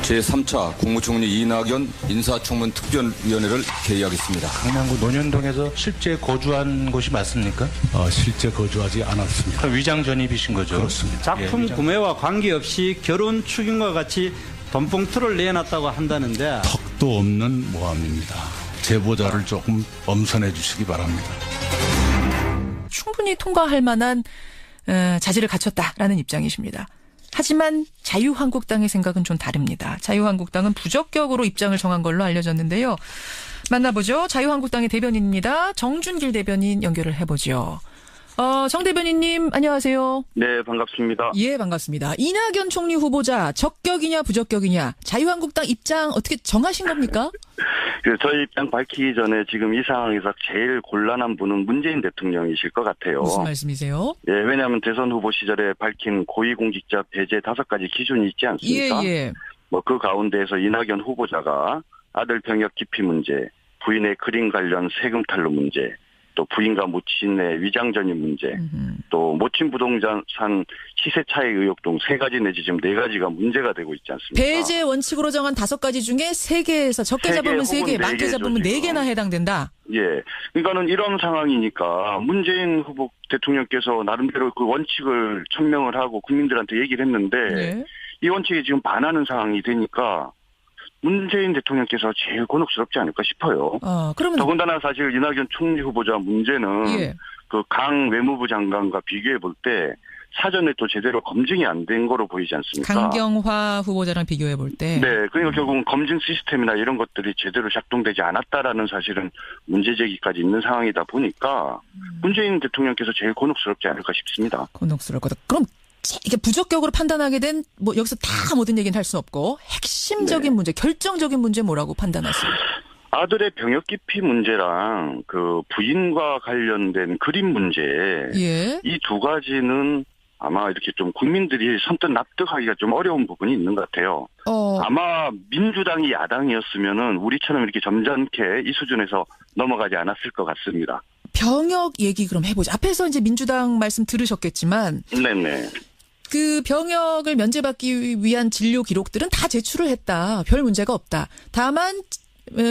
제3차 국무총리 이낙연 인사청문 특별위원회를 개의하겠습니다. 강남구 논현동에서 실제 거주한 곳이 맞습니까? 실제 거주하지 않았습니다. 위장 전입이신 거죠? 그렇습니다. 작품 구매와 관계없이 결혼 축의금과 같이 돈봉투를 내놨다고 한다는데 턱도 없는 모함입니다. 제보자를 조금 엄선해 주시기 바랍니다. 충분히 통과할 만한 자질을 갖췄다라는 입장이십니다. 하지만 자유한국당의 생각은 좀 다릅니다. 자유한국당은 부적격으로 입장을 정한 걸로 알려졌는데요. 만나보죠. 자유한국당의 대변인입니다. 정준길 대변인 연결을 해보죠. 정 대변인님 안녕하세요. 네, 반갑습니다. 예, 반갑습니다. 이낙연 총리 후보자 적격이냐 부적격이냐 자유한국당 입장 어떻게 정하신 겁니까? 저희 입장 밝히기 전에 지금 이 상황에서 제일 곤란한 분은 문재인 대통령이실 것 같아요. 무슨 말씀이세요? 예, 왜냐하면 대선 후보 시절에 밝힌 고위공직자 배제 5가지 기준이 있지 않습니까? 예. 그 가운데에서 이낙연 후보자가 아들 병역 기피 문제, 부인의 그림 관련 세금 탈루 문제, 또 부인과 모친의 위장 전입 문제, 또 모친 부동산 시세 차익 의혹 등 3가지 내지 지금 4가지가 문제가 되고 있지 않습니까? 배제 원칙으로 정한 5가지 중에 3개에서 적게 잡으면 3개, 많게 잡으면 4개나 해당된다. 예. 그러니까는 이런 상황이니까 문재인 후보 대통령께서 나름대로 그 원칙을 천명을 하고 국민들한테 얘기를 했는데 네. 이 원칙에 지금 반하는 상황이 되니까 문재인 대통령께서 제일 곤혹스럽지 않을까 싶어요. 그러면 더군다나 사실 이낙연 총리 후보자 문제는 예. 그 강 외무부 장관과 비교해 볼 때 사전에 또 제대로 검증이 안 된 거로 보이지 않습니까? 강경화 후보자랑 비교해 볼 때. 네, 그러니까 결국은 검증 시스템이나 이런 것들이 제대로 작동되지 않았다라는 사실은 문제 제기까지 있는 상황이다 보니까 문재인 대통령께서 제일 곤혹스럽지 않을까 싶습니다. 곤혹스러울 거다. 그럼 이게 부적격으로 판단하게 된 여기서 다 모든 얘기는 할 수 없고 핵심적인 문제, 결정적인 문제 뭐라고 판단하세요? 아들의 병역 기피 문제랑 그 부인과 관련된 그림 문제 예. 이 2가지는 아마 이렇게 좀 국민들이 선뜻 납득하기가 좀 어려운 부분이 있는 것 같아요. 아마 민주당이 야당이었으면은 우리처럼 이렇게 점잖게 이 수준에서 넘어가지 않았을 것 같습니다. 병역 얘기 그럼 해보죠. 앞에서 이제 민주당 말씀 들으셨겠지만. 네네. 그 병역을 면제받기 위한 진료 기록들은 다 제출을 했다. 별 문제가 없다. 다만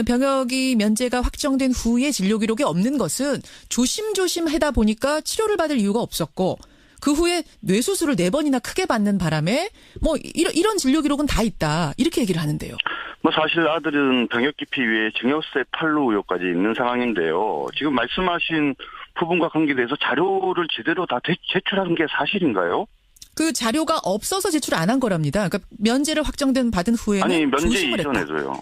병역이 면제가 확정된 후에 진료 기록이 없는 것은 조심조심 하다 보니까 치료를 받을 이유가 없었고 그 후에 뇌수술을 4번이나 크게 받는 바람에 이런 진료 기록은 다 있다. 이렇게 얘기를 하는데요. 사실 아들은 병역 기피 위에 증여세 탈루 의혹까지 있는 상황인데요. 지금 말씀하신 부분과 관계돼서 자료를 제대로 다 제출한 게 사실인가요? 그 자료가 없어서 제출 안 한 거랍니다. 그러니까 면제를 받은 후에는 아니 면제 조심을 했다. 이전에도요.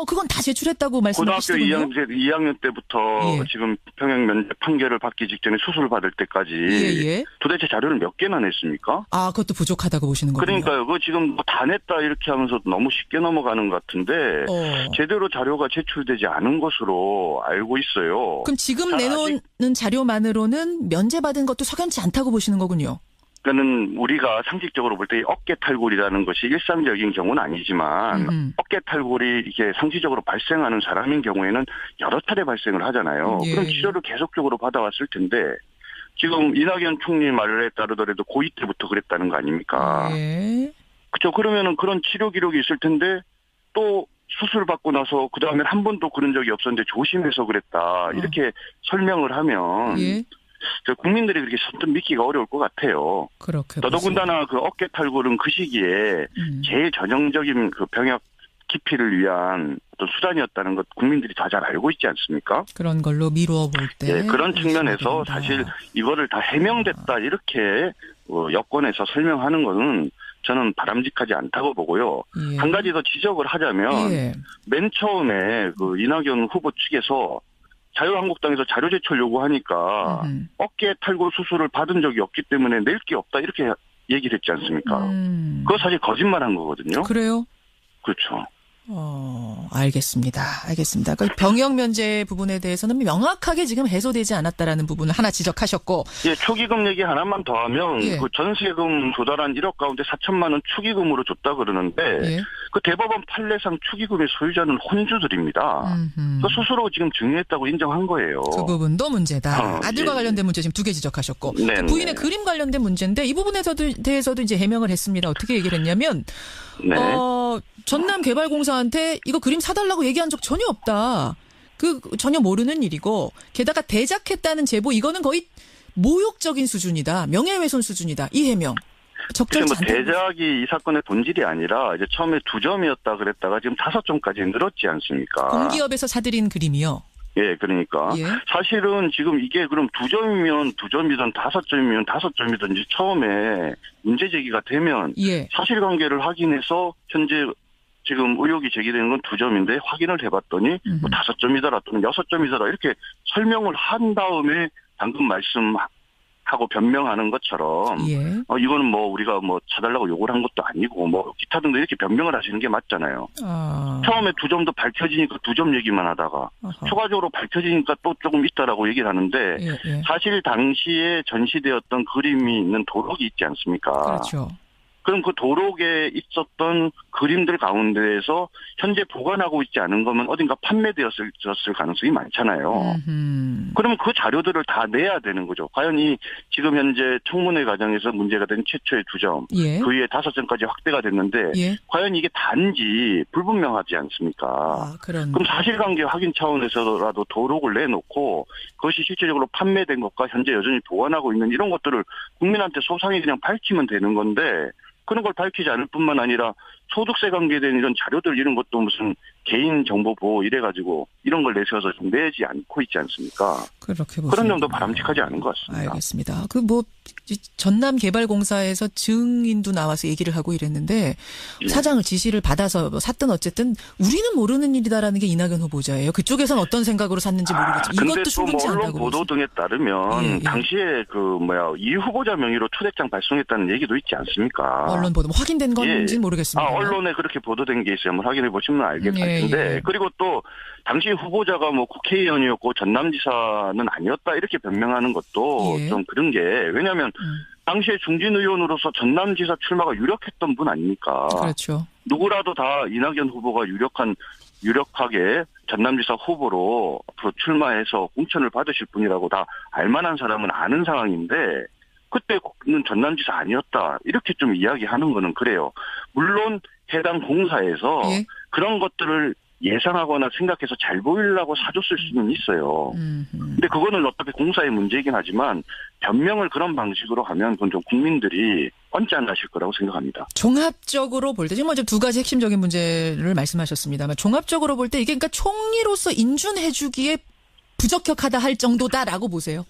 그건 다 제출했다고 말씀하시더군요. 고등학교 2학년 때부터 예. 지금 병역 면제 판결을 받기 직전에 수술을 받을 때까지 예. 도대체 자료를 몇 개나 냈습니까? 그것도 부족하다고 보시는 거군요. 그러니까요. 그거 지금 다 냈다 이렇게 하면서 너무 쉽게 넘어가는 것 같은데 제대로 자료가 제출되지 않은 것으로 알고 있어요. 그럼 지금 내놓은 자료만으로는 면제받은 것도 석연치 않다고 보시는 거군요. 그러니까는 우리가 상식적으로 볼 때 어깨 탈골이라는 것이 일상적인 경우는 아니지만 어깨 탈골이 이게 상시적으로 발생하는 사람인 경우에는 여러 차례 발생을 하잖아요. 예. 그런 치료를 계속적으로 받아왔을 텐데 지금 이낙연 총리 말에 따르더라도 고2 때부터 그랬다는 거 아닙니까? 예. 그렇죠. 그러면은 그런 치료 기록이 있을 텐데 또 수술 받고 나서 그 다음에 한 번도 그런 적이 없었는데 조심해서 그랬다 이렇게 설명을 하면. 예. 국민들이 그렇게 선뜻 믿기가 어려울 것 같아요. 그렇게. 더더군다나 그 어깨 탈골은 그 시기에 제일 전형적인 그 병역 기피를 위한 어떤 수단이었다는 것 국민들이 다 잘 알고 있지 않습니까? 그런 걸로 미루어 볼 때. 예, 그런 측면에서 사실 이거를 다 해명됐다 이렇게 여권에서 설명하는 것은 저는 바람직하지 않다고 보고요. 예. 한 가지 더 지적을 하자면 예. 맨 처음에 그 이낙연 후보 측에서 자유한국당에서 자료 제출 요구하니까 어깨 탈골 수술을 받은 적이 없기 때문에 낼 게 없다 이렇게 얘기를 했지 않습니까? 그거 사실 거짓말한 거거든요. 그래요? 그렇죠. 알겠습니다. 그 병역 면제 부분에 대해서는 명확하게 지금 해소되지 않았다라는 부분을 하나 지적하셨고. 예, 축의금 얘기 하나만 더 하면 예. 그 전세금 조달한 1억 가운데 4천만 원 축의금으로 줬다 그러는데 예. 그 대법원 판례상 축의금의 소유자는 혼주들입니다. 그 스스로 지금 증여했다고 인정한 거예요. 그 부분도 문제다. 아들과 예. 관련된 문제 지금 2개 지적하셨고. 네네. 부인의 그림 관련된 문제인데 이 부분에 대해서도 이제 해명을 했습니다. 어떻게 얘기를 했냐면 네. 전남개발공사한테 이거 그림 사달라고 얘기한 적 전혀 없다. 전혀 모르는 일이고 게다가 대작했다는 제보 이거는 거의 모욕적인 수준이다. 명예훼손 수준이다. 이 해명. 적절치 않다. 대작이 이 사건의 본질이 아니라 이제 처음에 2점이었다 그랬다가 지금 5점까지 늘었지 않습니까? 공기업에서 사들인 그림이요. 예, 그러니까. 예. 사실은 지금 이게 그럼 2점이면 2점이든 5점이면 5점이든 이제 처음에 문제 제기가 되면 예. 사실관계를 확인해서 현재 지금 의혹이 제기되는 건 2점인데 확인을 해봤더니 뭐 5점이더라 또는 6점이더라 이렇게 설명을 한 다음에 방금 말씀하고 변명하는 것처럼 예. 이거는 뭐 우리가 뭐 사달라고 요구를 한 것도 아니고 뭐 기타 등등 이렇게 변명을 하시는 게 맞잖아요. 처음에 2점도 밝혀지니까 2점 얘기만 하다가 아하. 추가적으로 밝혀지니까 또 조금 있다라고 얘기를 하는데 예, 예. 사실 당시에 전시되었던 그림이 있는 도록이 있지 않습니까? 그렇죠. 그럼 그 도록에 있었던 그림들 가운데에서 현재 보관하고 있지 않은 거면 어딘가 판매되었을 가능성이 많잖아요. 그러면 그 자료들을 다 내야 되는 거죠. 과연 이 지금 현재 청문회 과정에서 문제가 된 최초의 2점, 예. 그 위에 5점까지 확대가 됐는데 예. 과연 이게 단지 불분명하지 않습니까? 그런. 그럼 사실관계 확인 차원에서라도 도록을 내놓고 그것이 실질적으로 판매된 것과 현재 여전히 보관하고 있는 이런 것들을 국민한테 소상히 그냥 밝히면 되는 건데 그런 걸 밝히지 않을 뿐만 아니라 소득세 관계된 이런 자료들 이런 것도 무슨 개인정보보호 이래가지고 이런 걸 내세워서 좀 내지 않고 있지 않습니까? 그렇게 보시면 그런 점도 바람직하지 않은 것 같습니다. 알겠습니다. 전남개발공사에서 증인도 나와서 얘기를 하고 이랬는데 예. 사장을 지시를 받아서 뭐 샀든 어쨌든 우리는 모르는 일이다라는 게 이낙연 후보자예요. 그쪽에서는 어떤 생각으로 샀는지 모르겠지만 근데 이것도 또 순분치 뭐 언론 않다고. 보도 등에 따르면 예, 예. 당시에 이 후보자 명의로 초대장 발송했다는 얘기도 있지 않습니까? 언론 보도 뭐 확인된 건지는 예. 모르겠습니다. 언론에 그렇게 보도된 게 있어요. 한번 확인해 보시면 알겠 예, 텐데 예. 그리고 또 당시 후보자가 뭐 국회의원이었고 전남지사는 아니었다 이렇게 변명하는 것도 예. 좀 그런 게 왜냐하면 당시에 중진 의원으로서 전남지사 출마가 유력했던 분 아닙니까? 그렇죠. 누구라도 다 이낙연 후보가 유력하게 전남지사 후보로 앞으로 출마해서 공천을 받으실 분이라고 다 알만한 사람은 아는 상황인데 그때는 전남지사 아니었다 이렇게 좀 이야기하는 거는 그래요. 물론 해당 공사에서 예. 그런 것들을 예상하거나 생각해서 잘 보이려고 사줬을 수는 있어요. 근데 그거는 어차피 공사의 문제이긴 하지만 변명을 그런 방식으로 하면 그건 좀 국민들이 언짢아하실 거라고 생각합니다. 종합적으로 볼 때 지금 먼저 두 가지 핵심적인 문제를 말씀하셨습니다만 종합적으로 볼 때 이게 그러니까 총리로서 인준해주기에 부적격하다 할 정도다라고 보세요.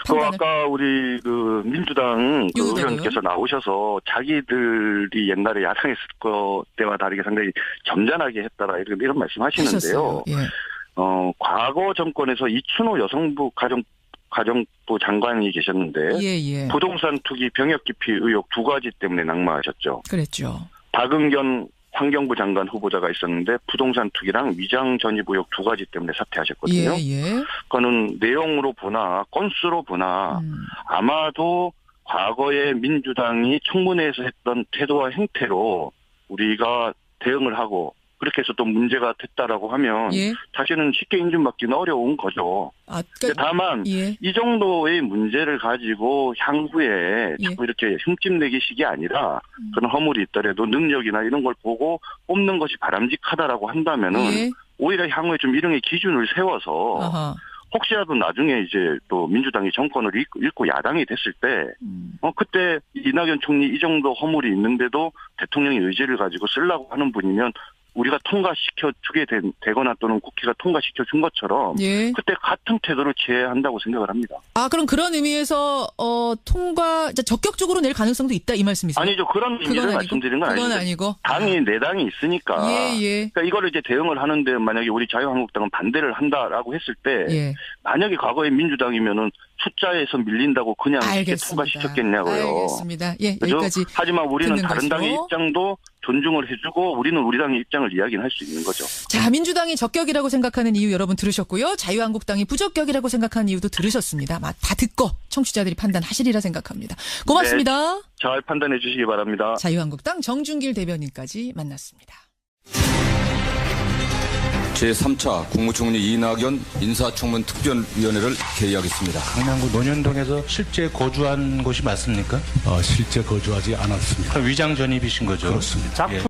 아까 우리 민주당 유대로요? 의원께서 나오셔서 자기들이 옛날에 야당했을 거 때와 다르게 상당히 점잖하게 했다라 이런 말씀하시는데요. 예. 과거 정권에서 이춘호 여성부 가정부 장관이 계셨는데 예. 부동산 투기 병역 기피 의혹 2가지 때문에 낙마하셨죠. 그랬죠. 박은견 환경부 장관 후보자가 있었는데 부동산 투기랑 위장 전입 의혹 2가지 때문에 사퇴하셨거든요. 예. 그거는 내용으로 보나 건수로 보나 아마도 과거에 민주당이 청문회에서 했던 태도와 행태로 우리가 대응을 하고 그렇게 해서 또 문제가 됐다라고 하면 예. 사실은 쉽게 인준받기는 어려운 거죠. 그러니까, 다만 예. 이 정도의 문제를 가지고 향후에 자꾸 이렇게 흠집내기식이 아니라 그런 허물이 있더라도 능력이나 이런 걸 보고 뽑는 것이 바람직하다라고 한다면은 예. 오히려 향후에 좀 일용의 기준을 세워서 아하. 혹시라도 나중에 이제 또 민주당이 정권을 잃고 야당이 됐을 때 그때 이낙연 총리 이 정도 허물이 있는데도 대통령의 의지를 가지고 쓰려고 하는 분이면 우리가 통과시켜 주게 되거나 또는 국회가 통과시켜 준 것처럼 예. 그때 같은 태도를 취해야 한다고 생각을 합니다. 그럼 그런 의미에서 적격적으로 낼 가능성도 있다 이 말씀이세요? 아니죠. 그런 의미를 말씀드린 건 그건 아니죠. 아니고. 당이 내 당이 있으니까. 예. 그러니까 이거를 이제 대응을 하는데 만약에 우리 자유한국당은 반대를 한다라고 했을 때 예. 만약에 과거에 민주당이면은 숫자에서 밀린다고 그냥 쉽게 알겠습니다. 통과시켰겠냐고요. 알겠습니다. 예, 그죠? 여기까지. 하지만 우리는 듣는 다른 당의 것으로. 입장도 존중을 해주고 우리는 우리 당의 입장을 이야기는 할 수 있는 거죠. 자, 민주당이 적격이라고 생각하는 이유 여러분 들으셨고요. 자유한국당이 부적격이라고 생각하는 이유도 들으셨습니다. 다 듣고 청취자들이 판단하시리라 생각합니다. 고맙습니다. 네, 잘 판단해 주시기 바랍니다. 자유한국당 정준길 대변인까지 만났습니다. 제3차 국무총리 이낙연 인사청문 특별위원회를 개의하겠습니다. 강남구 논현동에서 실제 거주한 곳이 맞습니까? 실제 거주하지 않았습니다. 위장 전입이신 거죠? 그렇습니다. 예.